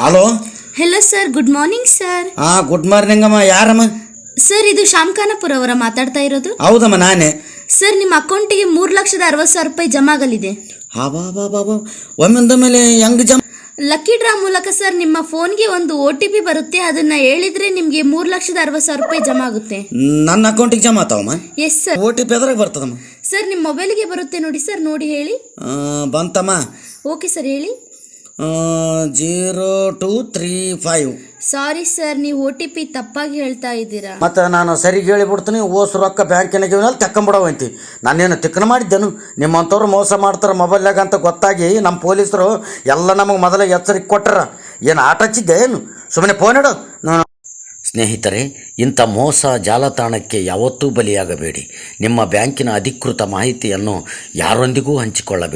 Hello. Hello sir, good morning sir. Good morning ಅಮ್ಮ. ಯಾರಮ್ಮ? Sir, ಇದು ಶ್ಯಾಮ್ ಖಾನಾಪುರ ಅವರ ಮಾತಾಡ್ತಾ ಇರೋದು? ಹೌದಮ್ಮ, ನಾನೇ. ಸರ್, ನಿಮ್ಮ ಅಕೌಂಟಿಗೆ 3,60,000 ರೂಪಾಯಿ ಜಮಾ ಆಗಲಿದೆ. ಒಮ್ಮಿಂದ ಮೇಲೆ ಹೆಂಗ್ ಜಮ? ಲಕ್ಕಿ ಡ್ರಾ ಮೂಲಕ ಸರ್. ನಿಮ್ಮ ಫೋನ್ಗೆ ಒಂದು OTP ಬರುತ್ತೆ, ಅದನ್ನ ಹೇಳಿದ್ರೆ ನಿಮ್ಗೆ 3,60,000 ರೂಪಾಯಿ ಜಮಾ ಆಗುತ್ತೆ. ನನ್ನ ಅಕೌಂಟಿಗೆ ಜಮಾ ಆತಾವಮ್ಮ? Yes sir. OTP ಎದ್ರಾಗ ಬರ್ತದಮ್ಮ? ಸರ್, ನಿಮ್ಮ ಮೊಬೈಲ್ಗೆ ಬರುತ್ತೆ ನೋಡಿ ಸರ್, ನೋಡಿ ಹೇಳಿ. ಬಂತಮ್ಮ. ಓಕೆ ಸರ್, ಹೇಳಿ. 0235. ಸಾರಿ ಸರ್, ನೀವು OTP ತಪ್ಪಾಗಿ ಹೇಳ್ತಾ ಇದ್ದೀರಾ. ಮತ್ತೆ ನಾನು ಸರಿಗೆ ಹೇಳಿಬಿಡ್ತೀನಿ. ಓಸು ರೊಕ್ಕ ಬ್ಯಾಂಕಿನಾಗ ತಕ್ಕೊಂಬಿಡವಂತಿ. ನಾನೇನು ತಿಕ್ಕನ ಮಾಡಿದ್ದೇನು? ನಿಮ್ಮಂಥವ್ರು ಮೋಸ ಮಾಡ್ತಾರೆ ಮೊಬೈಲ್ನಾಗ ಅಂತ ಗೊತ್ತಾಗಿ ನಮ್ಮ ಪೊಲೀಸರು ಎಲ್ಲ ನಮಗೆ ಮೊದಲೇ ಎಚ್ಚರಿಕೆ ಕೊಟ್ಟರ. ಏನು ಆಟ ಹಚ್ಚಿದ್ದೆ ಏನು? ಸುಮ್ಮನೆ ಫೋನ್ ಇಡು. ಸ್ನೇಹಿತರೆ, ಇಂಥ ಮೋಸ ಜಾಲತಾಣಕ್ಕೆ ಯಾವತ್ತೂ ಬಲಿಯಾಗಬೇಡಿ. ನಿಮ್ಮ ಬ್ಯಾಂಕಿನ ಅಧಿಕೃತ ಮಾಹಿತಿಯನ್ನು ಯಾರೊಂದಿಗೂ ಹಂಚಿಕೊಳ್ಳಬೇಡಿ.